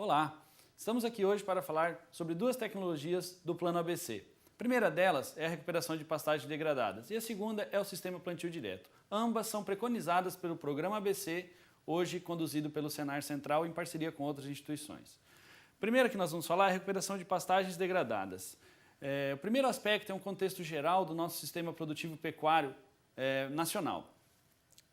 Olá! Estamos aqui hoje para falar sobre duas tecnologias do Plano ABC. A primeira delas é a recuperação de pastagens degradadas e a segunda é o sistema plantio direto. Ambas são preconizadas pelo Programa ABC, hoje conduzido pelo Senar Central em parceria com outras instituições. A primeira que nós vamos falar é a recuperação de pastagens degradadas. O primeiro aspecto é um contexto geral do nosso sistema produtivo pecuário nacional.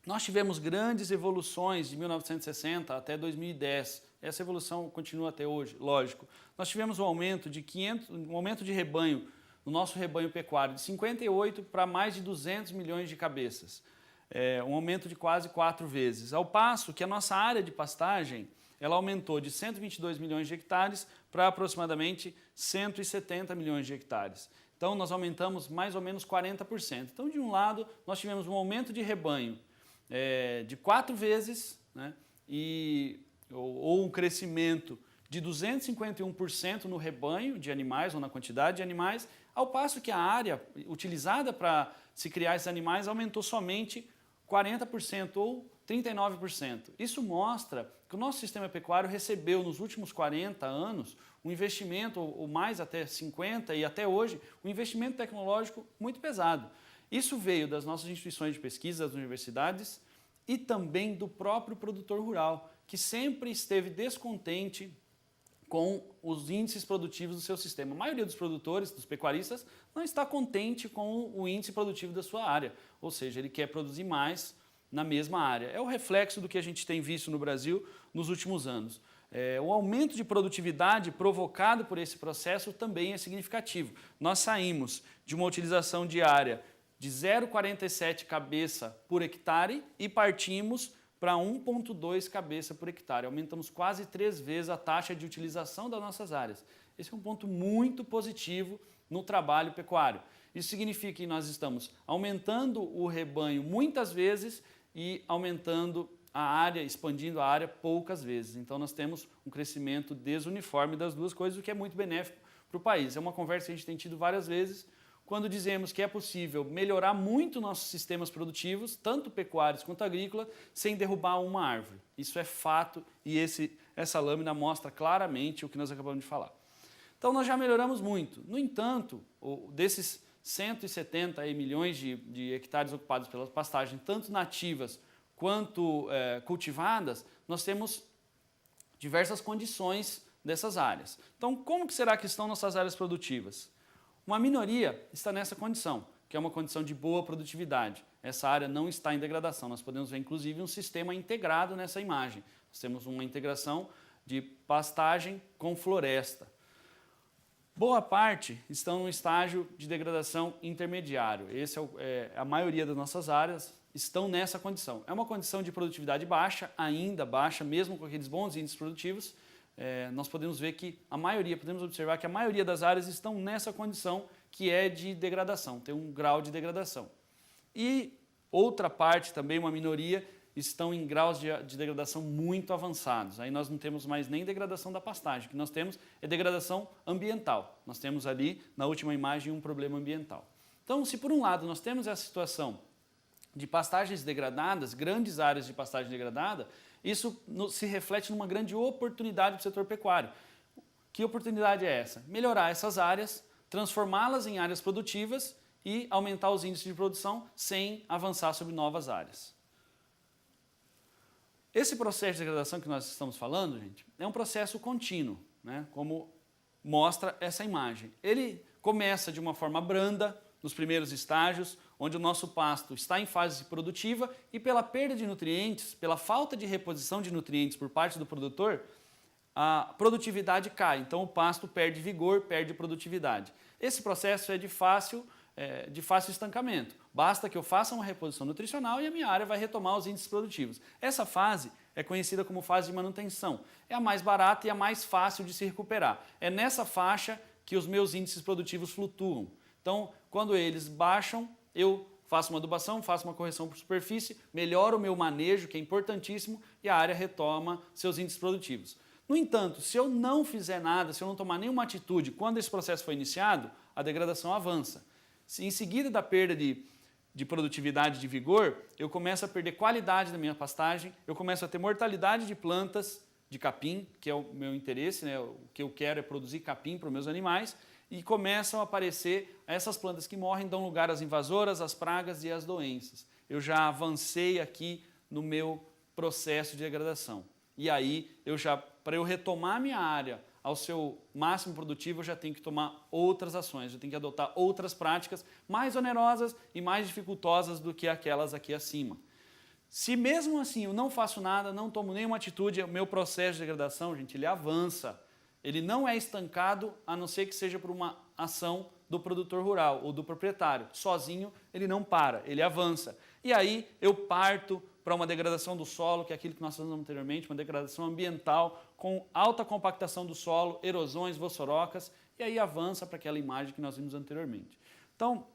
Nós tivemos grandes evoluções de 1960 até 2010. Essa evolução continua até hoje, lógico. Nós tivemos um aumento de rebanho, no nosso rebanho pecuário, de 58 para mais de 200 milhões de cabeças. Um aumento de quase 4 vezes. Ao passo que a nossa área de pastagem, ela aumentou de 122 milhões de hectares para aproximadamente 170 milhões de hectares. Então, nós aumentamos mais ou menos 40%. Então, de um lado, nós tivemos um aumento de rebanho de 4 vezes, né, ou um crescimento de 251% no rebanho de animais ou na quantidade de animais, ao passo que a área utilizada para se criar esses animais aumentou somente 40% ou 39%. Isso mostra que o nosso sistema pecuário recebeu nos últimos 40 anos um investimento, ou mais até 50 e até hoje, um investimento tecnológico muito pesado. Isso veio das nossas instituições de pesquisa, das universidades e também do próprio produtor rural, que sempre esteve descontente com os índices produtivos do seu sistema. A maioria dos produtores, dos pecuaristas, não está contente com o índice produtivo da sua área, ou seja, ele quer produzir mais na mesma área. É o reflexo do que a gente tem visto no Brasil nos últimos anos. O aumento de produtividade provocado por esse processo também é significativo. Nós saímos de uma utilização diária de 0,47 cabeça por hectare e partimos para 1,2 cabeça por hectare. Aumentamos quase 3 vezes a taxa de utilização das nossas áreas. Esse é um ponto muito positivo no trabalho pecuário. Isso significa que nós estamos aumentando o rebanho muitas vezes e aumentando a área, expandindo a área poucas vezes. Então nós temos um crescimento desuniforme das duas coisas, o que é muito benéfico para o país. É uma conversa que a gente tem tido várias vezes, quando dizemos que é possível melhorar muito nossos sistemas produtivos, tanto pecuários quanto agrícolas, sem derrubar uma árvore. Isso é fato e essa lâmina mostra claramente o que nós acabamos de falar. Então nós já melhoramos muito. No entanto, desses 170 milhões de hectares ocupados pelas pastagens, tanto nativas quanto cultivadas, nós temos diversas condições dessas áreas. Então, como que será que estão nossas áreas produtivas? Uma minoria está nessa condição, que é uma condição de boa produtividade. Essa área não está em degradação. Nós podemos ver, inclusive, um sistema integrado nessa imagem. Nós temos uma integração de pastagem com floresta. Boa parte estão no estágio de degradação intermediário. A maioria das nossas áreas estão nessa condição. É uma condição de produtividade baixa, ainda baixa, mesmo com aqueles bons índices produtivos. Nós podemos ver que podemos observar que a maioria das áreas estão nessa condição que é de degradação, tem um grau de degradação. E outra parte, também uma minoria, estão em graus de degradação muito avançados. Aí nós não temos mais nem degradação da pastagem, o que nós temos é degradação ambiental. Nós temos ali, na última imagem, um problema ambiental. Então, se por um lado nós temos essa situação de pastagens degradadas, grandes áreas de pastagem degradada, isso se reflete numa grande oportunidade para o setor pecuário. Que oportunidade é essa? Melhorar essas áreas, transformá-las em áreas produtivas e aumentar os índices de produção sem avançar sobre novas áreas. Esse processo de degradação que nós estamos falando, gente, é um processo contínuo, né? Como mostra essa imagem. Ele começa de uma forma branda, nos primeiros estágios, onde o nosso pasto está em fase produtiva e pela perda de nutrientes, pela falta de reposição de nutrientes por parte do produtor, a produtividade cai. Então o pasto perde vigor, perde produtividade. Esse processo é de fácil estancamento. Basta que eu faça uma reposição nutricional e a minha área vai retomar os índices produtivos. Essa fase é conhecida como fase de manutenção. É a mais barata e a mais fácil de se recuperar. É nessa faixa que os meus índices produtivos flutuam. Então, quando eles baixam, eu faço uma adubação, faço uma correção por superfície, melhoro o meu manejo, que é importantíssimo, e a área retoma seus índices produtivos. No entanto, se eu não fizer nada, se eu não tomar nenhuma atitude quando esse processo foi iniciado, a degradação avança. Em seguida da perda de produtividade, de vigor, eu começo a perder qualidade da minha pastagem, eu começo a ter mortalidade de plantas de capim, que é o meu interesse, né? O que eu quero é produzir capim para os meus animais, e começam a aparecer essas plantas que morrem, dão lugar às invasoras, às pragas e às doenças. Eu já avancei aqui no meu processo de degradação. E aí, para eu retomar minha área ao seu máximo produtivo, eu já tenho que tomar outras ações, eu tenho que adotar outras práticas mais onerosas e mais dificultosas do que aquelas aqui acima. Se mesmo assim eu não faço nada, não tomo nenhuma atitude, o meu processo de degradação, gente, ele avança. Ele não é estancado, a não ser que seja por uma ação do produtor rural ou do proprietário. Sozinho, ele não para, ele avança. E aí eu parto para uma degradação do solo, que é aquilo que nós falamos anteriormente, uma degradação ambiental com alta compactação do solo, erosões, vossorocas, e aí avança para aquela imagem que nós vimos anteriormente. Então,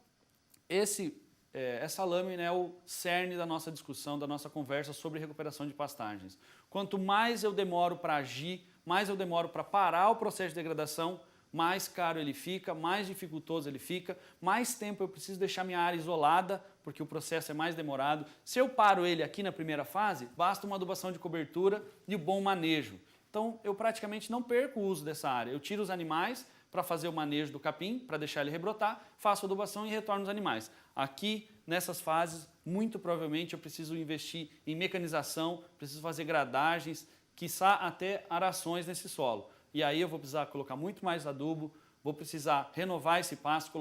essa lâmina é o cerne da nossa discussão, da nossa conversa sobre recuperação de pastagens. Quanto mais eu demoro para agir, mais eu demoro para parar o processo de degradação, mais caro ele fica, mais dificultoso ele fica, mais tempo eu preciso deixar minha área isolada, porque o processo é mais demorado. Se eu paro ele aqui na primeira fase, basta uma adubação de cobertura e o bom manejo. Então, eu praticamente não perco o uso dessa área. Eu tiro os animais para fazer o manejo do capim, para deixar ele rebrotar, faço a adubação e retorno os animais. Aqui, nessas fases, muito provavelmente eu preciso investir em mecanização, preciso fazer gradagens, quiçá até arações nesse solo. E aí eu vou precisar colocar muito mais adubo, vou precisar renovar esse pasto,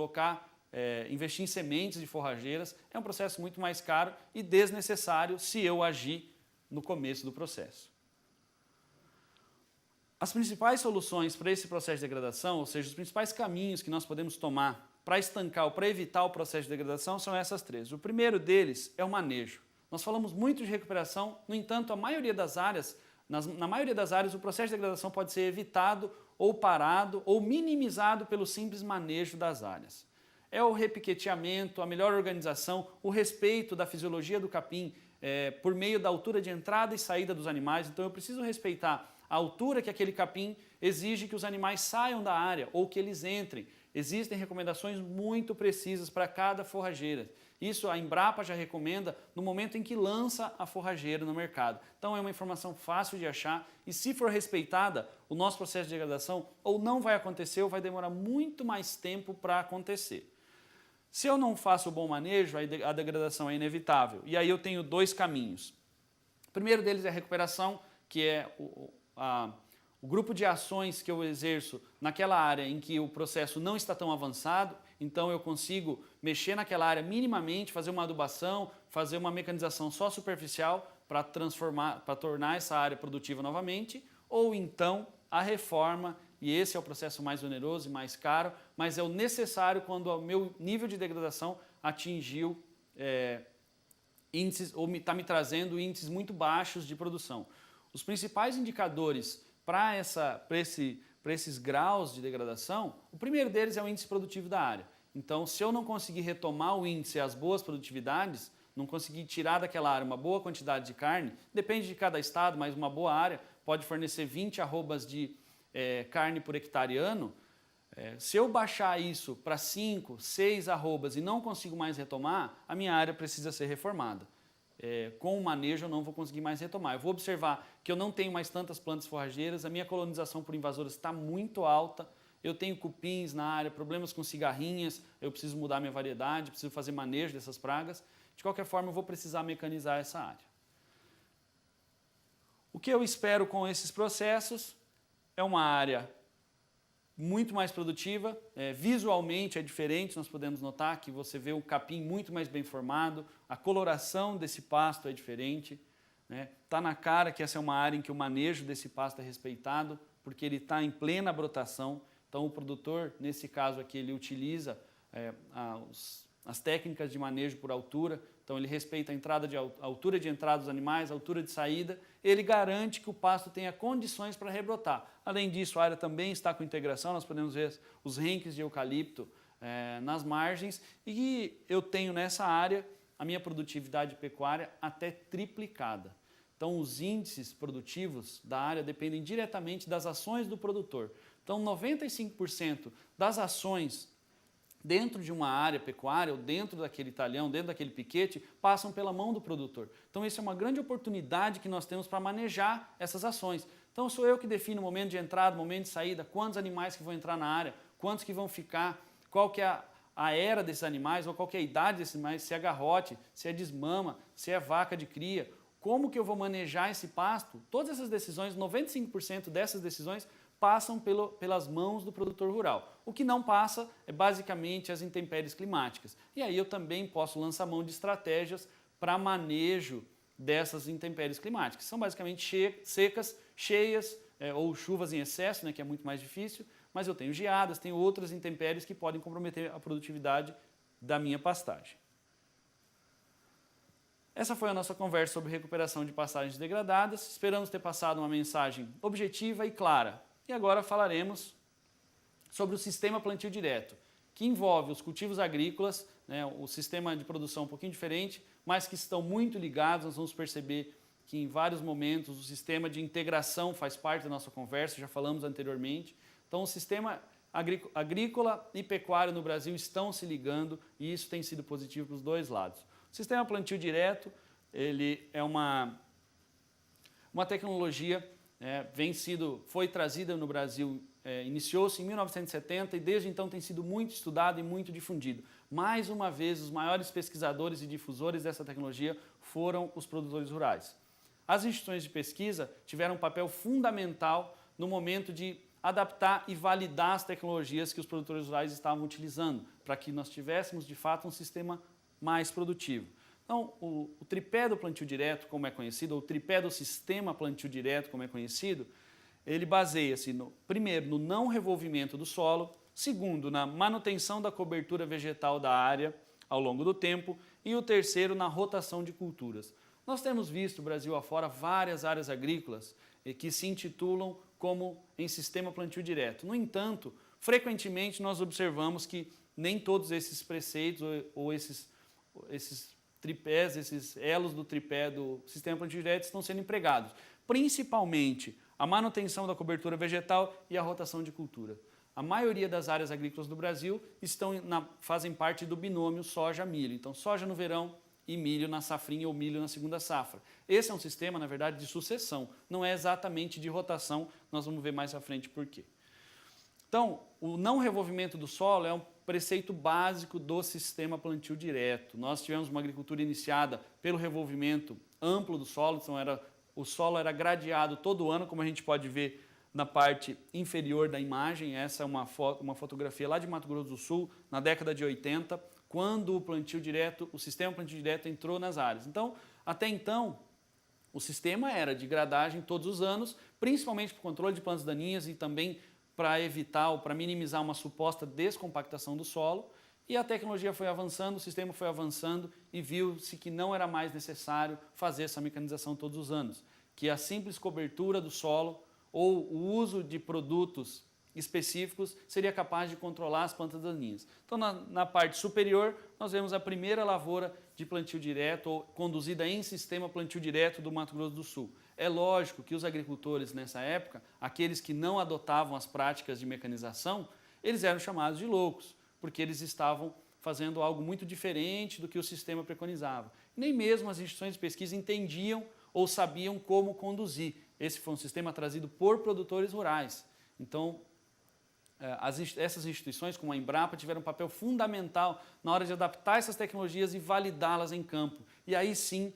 investir em sementes de forrageiras. É um processo muito mais caro e desnecessário se eu agir no começo do processo. As principais soluções para esse processo de degradação, ou seja, os principais caminhos que nós podemos tomar para estancar ou para evitar o processo de degradação são essas três. O primeiro deles é o manejo. Nós falamos muito de recuperação, no entanto, na maioria das áreas, o processo de degradação pode ser evitado ou parado ou minimizado pelo simples manejo das áreas. É o repiqueteamento, a melhor organização, o respeito da fisiologia do capim por meio da altura de entrada e saída dos animais. Então eu preciso respeitar a altura que aquele capim exige que os animais saiam da área ou que eles entrem. Existem recomendações muito precisas para cada forrageira. Isso a Embrapa já recomenda no momento em que lança a forrageira no mercado. Então é uma informação fácil de achar e se for respeitada, o nosso processo de degradação ou não vai acontecer ou vai demorar muito mais tempo para acontecer. Se eu não faço o bom manejo, a degradação é inevitável. E aí eu tenho dois caminhos. O primeiro deles é a recuperação, que é o grupo de ações que eu exerço naquela área em que o processo não está tão avançado, então eu consigo mexer naquela área minimamente, fazer uma adubação, fazer uma mecanização só superficial para tornar essa área produtiva novamente, ou então a reforma, e esse é o processo mais oneroso e mais caro, mas é o necessário quando o meu nível de degradação atingiu índices, ou está me trazendo índices muito baixos de produção. Os principais indicadores para esses graus de degradação, o primeiro deles é o índice produtivo da área. Então, se eu não conseguir retomar o índice e as boas produtividades, não conseguir tirar daquela área uma boa quantidade de carne, depende de cada estado, mas uma boa área pode fornecer 20 arrobas de carne por hectare ano. Se eu baixar isso para 5, 6 arrobas e não consigo mais retomar, a minha área precisa ser reformada. Com o manejo eu não vou conseguir mais retomar. Eu vou observar que eu não tenho mais tantas plantas forrageiras, a minha colonização por invasoras está muito alta, eu tenho cupins na área, problemas com cigarrinhas, eu preciso mudar minha variedade, preciso fazer manejo dessas pragas. De qualquer forma, eu vou precisar mecanizar essa área. O que eu espero com esses processos é uma área muito mais produtiva, visualmente é diferente, nós podemos notar que você vê o capim muito mais bem formado, a coloração desse pasto é diferente, tá na cara que essa é uma área em que o manejo desse pasto é respeitado, porque ele está em plena brotação, então o produtor, nesse caso aqui, ele utiliza as técnicas de manejo por altura, então ele respeita a altura de entrada dos animais, a altura de saída, ele garante que o pasto tenha condições para rebrotar. Além disso, a área também está com integração, nós podemos ver os renques de eucalipto nas margens e eu tenho nessa área a minha produtividade pecuária até triplicada. Então os índices produtivos da área dependem diretamente das ações do produtor. Então 95% das ações dentro de uma área pecuária, ou dentro daquele talhão, dentro daquele piquete, passam pela mão do produtor. Então, isso é uma grande oportunidade que nós temos para manejar essas ações. Então, sou eu que defino o momento de entrada, o momento de saída, quantos animais que vão entrar na área, quantos que vão ficar, qual que é a era desses animais, ou qual que é a idade desses animais, se é garrote, se é desmama, se é vaca de cria, como que eu vou manejar esse pasto. Todas essas decisões, 95% dessas decisões, passam pelas mãos do produtor rural. O que não passa é basicamente as intempéries climáticas. E aí eu também posso lançar mão de estratégias para manejo dessas intempéries climáticas. São basicamente secas, cheias, ou chuvas em excesso, né, que é muito mais difícil, mas eu tenho geadas, tenho outras intempéries que podem comprometer a produtividade da minha pastagem. Essa foi a nossa conversa sobre recuperação de pastagens degradadas. Esperamos ter passado uma mensagem objetiva e clara. E agora falaremos sobre o sistema plantio direto, que envolve os cultivos agrícolas, né, o sistema de produção um pouquinho diferente, mas que estão muito ligados. Nós vamos perceber que em vários momentos o sistema de integração faz parte da nossa conversa, já falamos anteriormente. Então o sistema agrícola e pecuário no Brasil estão se ligando e isso tem sido positivo para os dois lados. O sistema plantio direto, ele é uma tecnologia foi trazida no Brasil, iniciou-se em 1970 e desde então tem sido muito estudado e muito difundido. Mais uma vez, os maiores pesquisadores e difusores dessa tecnologia foram os produtores rurais. As instituições de pesquisa tiveram um papel fundamental no momento de adaptar e validar as tecnologias que os produtores rurais estavam utilizando, para que nós tivéssemos, de fato, um sistema mais produtivo. Então, o tripé do plantio direto, como é conhecido, ou o tripé do sistema plantio direto, como é conhecido, ele baseia-se, primeiro, no não revolvimento do solo, segundo, na manutenção da cobertura vegetal da área ao longo do tempo e o terceiro, na rotação de culturas. Nós temos visto, Brasil afora, várias áreas agrícolas que se intitulam como em sistema plantio direto. No entanto, frequentemente nós observamos que nem todos esses preceitos ou esses tripés, esses elos do tripé do sistema plantio direto estão sendo empregados, principalmente a manutenção da cobertura vegetal e a rotação de cultura. A maioria das áreas agrícolas do Brasil fazem parte do binômio soja-milho, então soja no verão e milho na safrinha ou milho na segunda safra. Esse é um sistema, na verdade, de sucessão, não é exatamente de rotação, nós vamos ver mais à frente por quê. Então, o não revolvimento do solo é um preceito básico do sistema plantio direto. Nós tivemos uma agricultura iniciada pelo revolvimento amplo do solo, então o solo era gradeado todo ano, como a gente pode ver na parte inferior da imagem. Essa é uma fotografia lá de Mato Grosso do Sul, na década de 80, quando o sistema plantio direto entrou nas áreas. Então, até então, o sistema era de gradagem todos os anos, principalmente para o controle de plantas daninhas e também para evitar ou para minimizar uma suposta descompactação do solo, e a tecnologia foi avançando, o sistema foi avançando e viu-se que não era mais necessário fazer essa mecanização todos os anos, que a simples cobertura do solo ou o uso de produtos específicos seria capaz de controlar as plantas daninhas. Então, na parte superior, nós vemos a primeira lavoura de plantio direto, ou conduzida em sistema plantio direto do Mato Grosso do Sul. É lógico que os agricultores nessa época, aqueles que não adotavam as práticas de mecanização, eles eram chamados de loucos, porque eles estavam fazendo algo muito diferente do que o sistema preconizava. Nem mesmo as instituições de pesquisa entendiam ou sabiam como conduzir. Esse foi um sistema trazido por produtores rurais. Então, essas instituições, como a Embrapa, tiveram um papel fundamental na hora de adaptar essas tecnologias e validá-las em campo. E aí sim,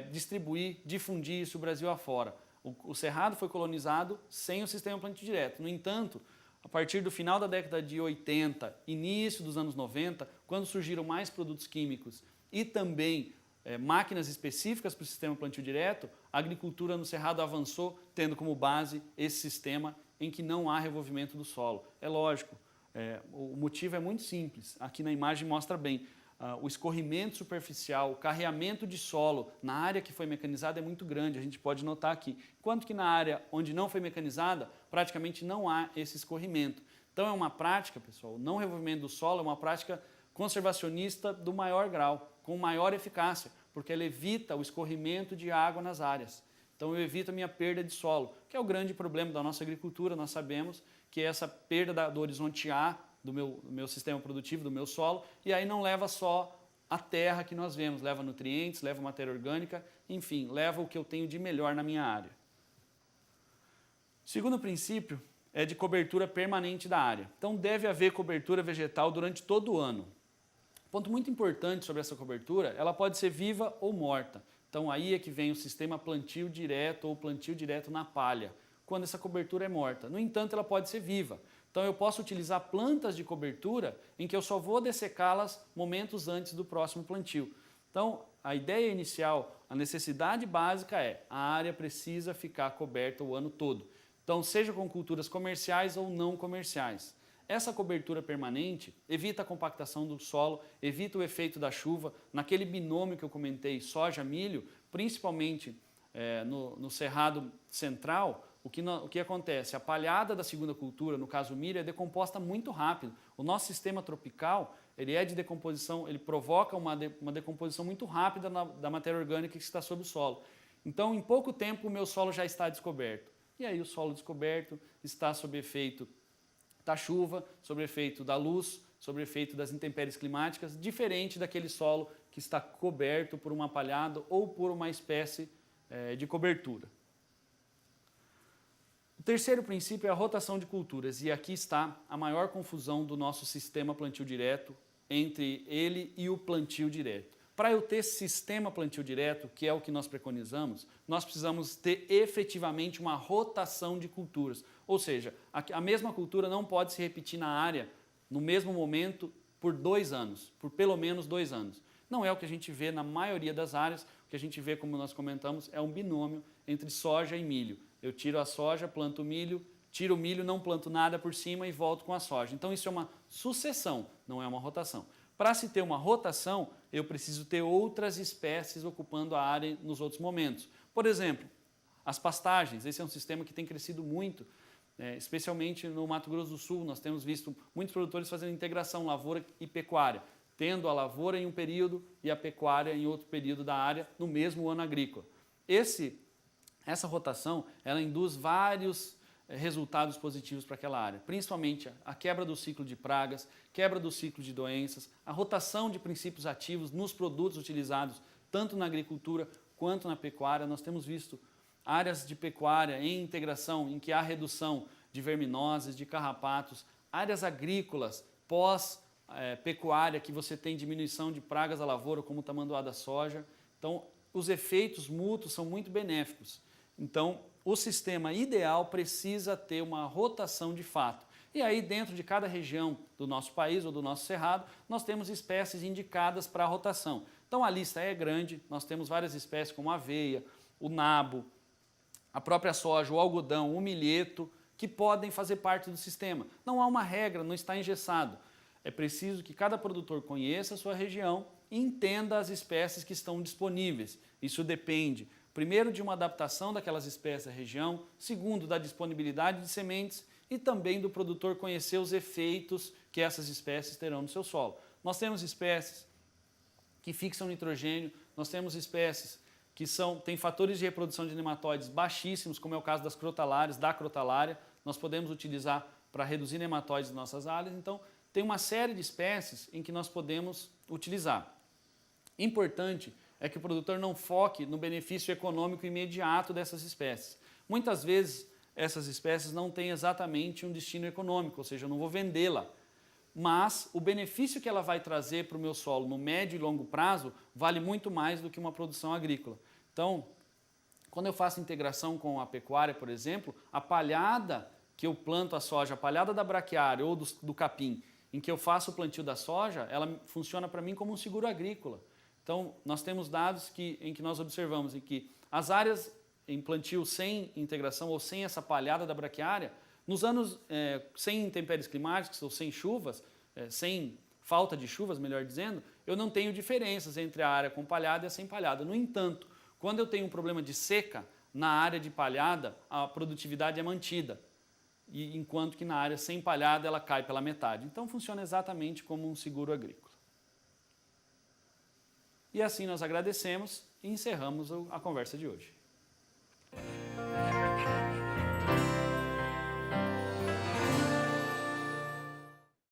distribuir, difundir isso o Brasil afora. O Cerrado foi colonizado sem o sistema plantio direto. No entanto, a partir do final da década de 80, início dos anos 90, quando surgiram mais produtos químicos e também máquinas específicas para o sistema plantio direto, a agricultura no Cerrado avançou, tendo como base esse sistema em que não há revolvimento do solo. É lógico, o motivo é muito simples. Aqui na imagem mostra bem. O escorrimento superficial, o carreamento de solo na área que foi mecanizada é muito grande, a gente pode notar aqui. Enquanto que na área onde não foi mecanizada, praticamente não há esse escorrimento. Então é uma prática, pessoal, o não revolvimento do solo é uma prática conservacionista do maior grau, com maior eficácia, porque ela evita o escorrimento de água nas áreas. Então eu evito a minha perda de solo, que é o grande problema da nossa agricultura. Nós sabemos que essa perda do horizonte A do meu sistema produtivo, do meu solo, e aí não leva só a terra que nós vemos, leva nutrientes, leva matéria orgânica, enfim, leva o que eu tenho de melhor na minha área. O segundo princípio é de cobertura permanente da área. Então deve haver cobertura vegetal durante todo o ano. Ponto muito importante sobre essa cobertura, ela pode ser viva ou morta. Então aí é que vem o sistema plantio direto ou plantio direto na palha, quando essa cobertura é morta. No entanto, ela pode ser viva. Então eu posso utilizar plantas de cobertura em que eu só vou dessecá-las momentos antes do próximo plantio. Então a ideia inicial, a necessidade básica é a área precisa ficar coberta o ano todo. Então seja com culturas comerciais ou não comerciais. Essa cobertura permanente evita a compactação do solo, evita o efeito da chuva. Naquele binômio que eu comentei, soja-milho, principalmente no cerrado central, o que acontece? A palhada da segunda cultura, no caso o milho, é decomposta muito rápido. O nosso sistema tropical, ele é de decomposição, ele provoca uma decomposição muito rápida da matéria orgânica que está sobre o solo. Então, em pouco tempo, o meu solo já está descoberto. E aí o solo descoberto está sob efeito da chuva, sob efeito da luz, sob efeito das intempéries climáticas, diferente daquele solo que está coberto por uma palhada ou por uma espécie de cobertura. O terceiro princípio é a rotação de culturas, e aqui está a maior confusão do nosso sistema plantio direto entre ele e o plantio direto. Para eu ter esse sistema plantio direto, que é o que nós preconizamos, nós precisamos ter efetivamente uma rotação de culturas. Ou seja, a mesma cultura não pode se repetir na área no mesmo momento por 2 anos, por pelo menos 2 anos. Não é o que a gente vê na maioria das áreas, o que a gente vê, como nós comentamos, é um binômio entre soja e milho. Eu tiro a soja, planto o milho, tiro o milho, não planto nada por cima e volto com a soja. Então isso é uma sucessão, não é uma rotação. Para se ter uma rotação, eu preciso ter outras espécies ocupando a área nos outros momentos. Por exemplo, as pastagens, esse é um sistema que tem crescido muito, especialmente no Mato Grosso do Sul. Nós temos visto muitos produtores fazendo integração lavoura e pecuária, tendo a lavoura em um período e a pecuária em outro período da área no mesmo ano agrícola. Essa rotação, ela induz vários resultados positivos para aquela área, principalmente a quebra do ciclo de pragas, quebra do ciclo de doenças, a rotação de princípios ativos nos produtos utilizados tanto na agricultura quanto na pecuária. Nós temos visto áreas de pecuária em integração em que há redução de verminoses, de carrapatos, áreas agrícolas pós-pecuária que você tem diminuição de pragas da lavoura, como o tamanduá da soja. Então, os efeitos mútuos são muito benéficos. Então, o sistema ideal precisa ter uma rotação de fato. E aí, dentro de cada região do nosso país ou do nosso cerrado, nós temos espécies indicadas para a rotação. Então, a lista é grande, nós temos várias espécies como a aveia, o nabo, a própria soja, o algodão, o milheto, que podem fazer parte do sistema. Não há uma regra, não está engessado. É preciso que cada produtor conheça a sua região e entenda as espécies que estão disponíveis. Isso depende, primeiro, de uma adaptação daquelas espécies à região, segundo, da disponibilidade de sementes e também do produtor conhecer os efeitos que essas espécies terão no seu solo. Nós temos espécies que fixam nitrogênio, nós temos espécies que têm fatores de reprodução de nematóides baixíssimos, como é o caso das crotalárias, da crotalária, nós podemos utilizar para reduzir nematóides em nossas áreas. Então, tem uma série de espécies em que nós podemos utilizar. Importante é que o produtor não foque no benefício econômico imediato dessas espécies. Muitas vezes, essas espécies não têm exatamente um destino econômico, ou seja, eu não vou vendê-la. Mas o benefício que ela vai trazer para o meu solo no médio e longo prazo vale muito mais do que uma produção agrícola. Então, quando eu faço integração com a pecuária, por exemplo, a palhada que eu planto a soja, a palhada da braquiária ou do capim, em que eu faço o plantio da soja, ela funciona para mim como um seguro agrícola. Então, nós temos dados em que nós observamos em que as áreas em plantio sem integração ou sem essa palhada da braquiária, nos anos sem intempéries climáticas ou sem chuvas, sem falta de chuvas, melhor dizendo, eu não tenho diferenças entre a área com palhada e a sem palhada. No entanto, quando eu tenho um problema de seca, na área de palhada, a produtividade é mantida, enquanto que na área sem palhada ela cai pela metade. Então, funciona exatamente como um seguro agrícola. E assim nós agradecemos e encerramos a conversa de hoje.